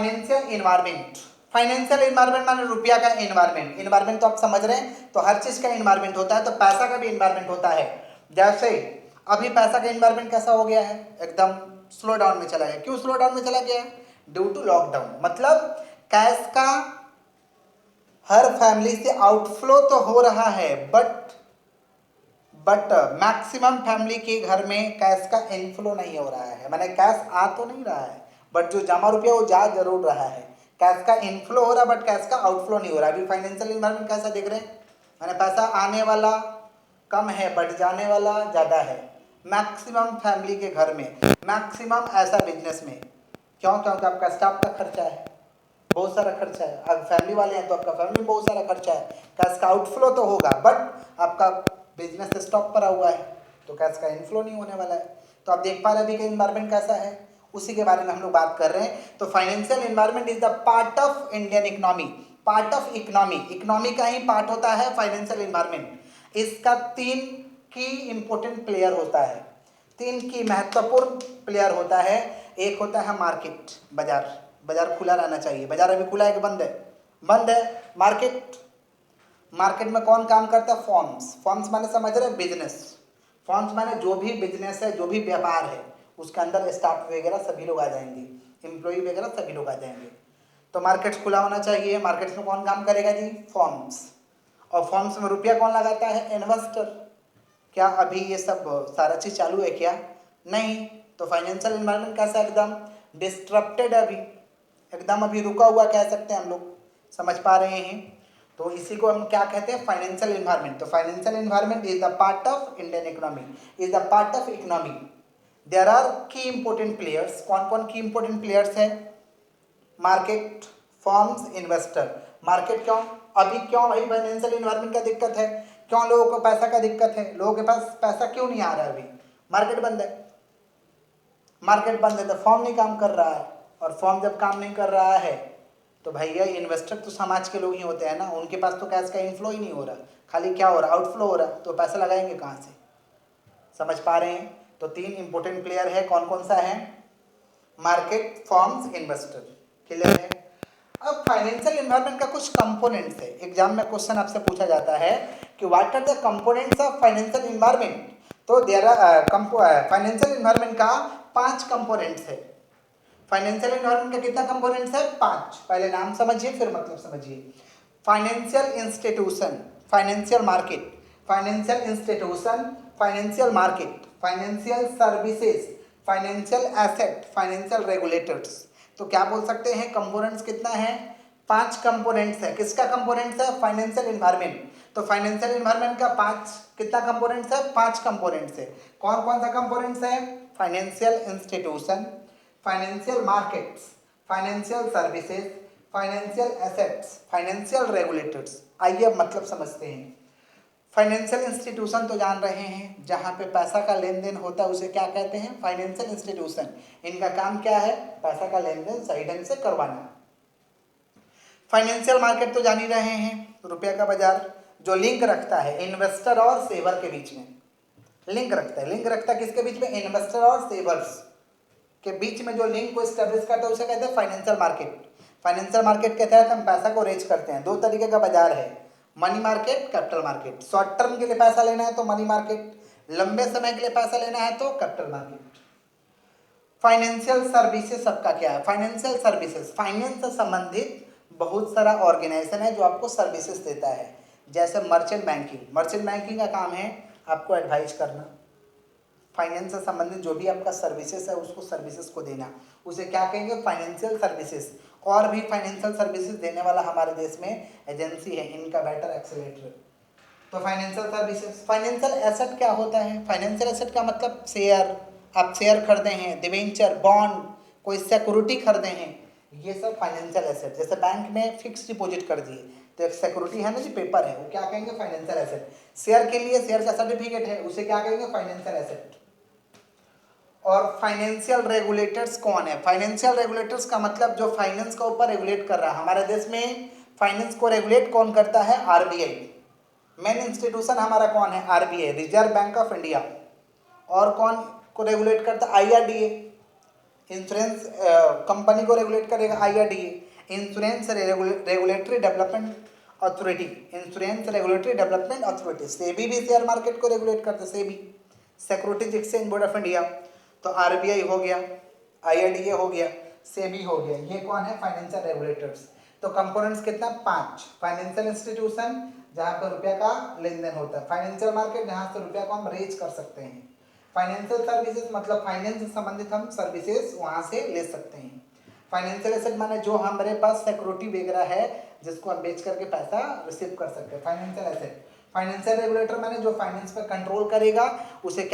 Financial environment, financial environment माने रुपया का इन्वायरमेंट। इन्वायरमेंट तो आप समझ रहे हैं, तो हर चीज का इन्वायरमेंट होता है, तो पैसा का भी इन्वायरमेंट होता है। जैसे अभी पैसा का इन्वायरमेंट कैसा हो गया है, एकदम स्लो डाउन में चला गया। क्यों स्लो डाउन में चला गया? Due to lockdown. मतलब कैश का हर फैमिली से आउटफ्लो तो हो रहा है, बट मैक्सिमम फैमिली के घर में कैश का इनफ्लो नहीं हो रहा है। माने कैश आ तो नहीं रहा है, बट जो जमा रुपया वो जा जरूर रहा है। कैश का इनफ्लो हो रहा है, बट कैश का आउटफ्लो नहीं हो रहा है। अभी फाइनेंशियल इन्वायरमेंट कैसा देख रहे हैं? माने पैसा आने वाला कम है, बट जाने वाला ज़्यादा है मैक्सिमम फैमिली के घर में, मैक्सिमम ऐसा बिजनेस में। क्यों? क्योंकि आपका स्टाफ का खर्चा है, बहुत सारा खर्चा है। अगर फैमिली वाले हैं तो आपका फैमिली में बहुत सारा खर्चा है। कैश का आउटफ्लो तो होगा, बट आपका बिजनेस स्टॉप पड़ा हुआ है, तो कैश का इनफ्लो नहीं होने वाला है। तो आप देख पा रहे हैं अभी का इन्वायरमेंट कैसा है, उसी के बारे में हम लोग बात कर रहे हैं। तो financial environment is the part of Indian economy. Part of economy, economy का ही पार्ट होता है फाइनेंशियल इन्वायरमेंट। इसका तीन की इंपॉर्टेंट प्लेयर होता है, तीन की महत्वपूर्ण प्लेयर होता है। एक होता है मार्केट, बाजार। बाजार खुला रहना चाहिए। बाजार अभी खुला है कि बंद है? बंद है। मार्केट, मार्केट में कौन काम करता है? फॉर्म्स। फॉर्म्स माने समझ रहे? बिजनेस। फॉर्म्स माने जो भी बिजनेस है, जो भी व्यापार है, उसके अंदर स्टाफ वगैरह सभी लोग आ जाएंगे, एम्प्लॉय वगैरह सभी लोग आ जाएंगे। तो मार्केट खुला होना चाहिए। मार्केट में कौन काम करेगा जी? फॉर्म्स। और फॉर्म्स में रुपया कौन लगाता है? इन्वेस्टर। क्या अभी ये सब सारा चीज चालू है क्या? नहीं। तो फाइनेंशियल इन्वायरमेंट कैसा? एकदम डिस्टर्बटेड है अभी, एकदम अभी रुका हुआ कह सकते हैं हम लोग। समझ पा रहे हैं? तो इसी को हम क्या कहते हैं? Financial environment. तो financial environment is the part of Indian economy, is the part of economy. There are key important players. कौन कौन की इंपोर्टेंट प्लेयर्स है? Market, firms, investor. मार्केट क्यों? अभी क्यों भाई फाइनेंशियल इन्वायरमेंट का दिक्कत है? क्यों लोगों को पैसा का दिक्कत है? लोगों के पास पैसा क्यों नहीं आ रहा है? अभी मार्केट बंद है। मार्केट बंद है तो फॉर्म नहीं काम कर रहा है, और फॉर्म जब काम नहीं कर रहा है तो भैया इन्वेस्टर तो समाज के लोग ही होते हैं ना, उनके पास तो कैश का इनफ्लो ही नहीं हो रहा, खाली क्या हो रहा? आउटफ्लो हो रहा। तो पैसा लगाएंगे कहाँ से? समझ पा रहे हैं? तो तीन इंपोर्टेंट प्लेयर है। कौन कौन सा है? Market, firms, investor. क्लियर है? अब फाइनेंशियल इन्वायरमेंट का कुछ कंपोनेंट्स है। एग्जाम में क्वेश्चन आपसे पूछा जाता है कि what are the components of financial environment. तो देयर आर फाइनेंशियल इन्वायरमेंट का 5 कंपोनेंट्स है। फाइनेंशियल इन्वायरमेंट का कितना कंपोनेंट्स है? 5। पहले नाम समझिए फिर मतलब समझिए। Financial institution, financial market, financial institution, financial market, financial services, financial asset, financial regulators. तो क्या बोल सकते हैं? कंपोनेंट्स कितना है? 5 कंपोनेंट्स है। किसका कंपोनेंट्स है? Financial environment. तो फाइनेंशियल इन्वायरमेंट का 5 कितना कंपोनेंट्स है? 5 कंपोनेंट्स है। कौन कौन सा कंपोनेंट्स है? Financial institution, financial markets, financial services, financial assets, financial regulators. आइए अब मतलब समझते हैं। फाइनेंशियल इंस्टीट्यूशन तो जान रहे हैं, जहाँ पे पैसा का लेन देन होता है उसे क्या कहते हैं? Financial institution. इनका काम क्या है? पैसा का लेन देन सही ढंग से करवाना। फाइनेंशियल मार्केट तो जान ही रहे हैं, रुपया का बाजार, जो लिंक रखता है इन्वेस्टर और सेवर के बीच में। लिंक रखता है। लिंक रखता है किसके बीच में? इन्वेस्टर और सेवर्स के बीच में जो लिंक को स्टैब्लिश करता है उसे कहते हैं फाइनेंशियल मार्केट। फाइनेंशियल मार्केट के तहत हम पैसा को रेज करते हैं। 2 तरीके का बाजार है, money market, capital market. Short term के लिए पैसा लेना है तो मनी मार्केट, लंबे समय के लिए पैसा लेना है तो कैपिटल मार्केट। फाइनेंशियल सर्विसेज सबका क्या है? फाइनेंशियल सर्विसेज, फाइनेंस से संबंधित बहुत सारा ऑर्गेनाइजेशन है जो आपको सर्विसेज देता है। जैसे मर्चेंट बैंकिंग। मर्चेंट बैंकिंग का काम है आपको एडवाइज करना, फाइनेंस से संबंधित जो भी आपका सर्विसेज है उसको सर्विसेज को देना, उसे क्या कहेंगे? Financial services. और भी फाइनेंशियल सर्विसेज देने वाला हमारे देश में एजेंसी है, इनका बेटर एक्सेलेरेटर। तो फाइनेंशियल सर्विसेज। फाइनेंशियल एसेट क्या होता है? फाइनेंशियल एसेट का मतलब शेयर, आप शेयर खरीदे हैं, डिबेंचर, बॉन्ड, कोई सिक्योरिटी खरीदे हैं, ये सब फाइनेंशियल एसेट। जैसे बैंक में फिक्स डिपॉजिट कर दिए तो एक सिक्योरिटी है ना जी, पेपर है, वो क्या कहेंगे? Financial asset. शेयर के लिए शेयर का सर्टिफिकेट है, उसे क्या कहेंगे? Financial asset. और फाइनेंशियल रेगुलेटर्स कौन है? फाइनेंशियल रेगुलेटर्स का मतलब जो फाइनेंस का ऊपर रेगुलेट कर रहा है। हमारे देश में फाइनेंस को रेगुलेट कौन करता है? आरबीआई। मेन इंस्टीट्यूशन हमारा कौन है? RBI, reserve bank of India. और कौन को रेगुलेट करता है? आईआरडीए। इंश्योरेंस कंपनी को रेगुलेट करेगा IRDA, insurance regulatory development authority, insurance regulatory development authority. SEBI भी शेयर मार्केट को रेगुलेट करते, SEBI securities exchange board of India. तो RBI हो गया, IRDA हो गया, सेबी हो गया, ये कौन है? Financial regulators. तो कंपोनेंट्स कितना? 5। फाइनेंशियल इंस्टीट्यूशन जहाँ पर रुपया का लेन देन होता है, फाइनेंशियल मार्केट जहाँ से रुपया को हम रेज कर सकते हैं, फाइनेंशियल सर्विसेज मतलब फाइनेंस से संबंधित हम सर्विसेज वहाँ से ले सकते हैं। फाइनेंशियल एसेट माने जो हमारे पास सिक्योरिटी वगैरह है जिसको हम बेच करके पैसा रिसीव कर सकते हैं, फाइनेंशियल एसेट। फाइनेंशियल रेगुलेटर माने जो फाइनेंस पर कंट्रोल करेगा, उसे क्या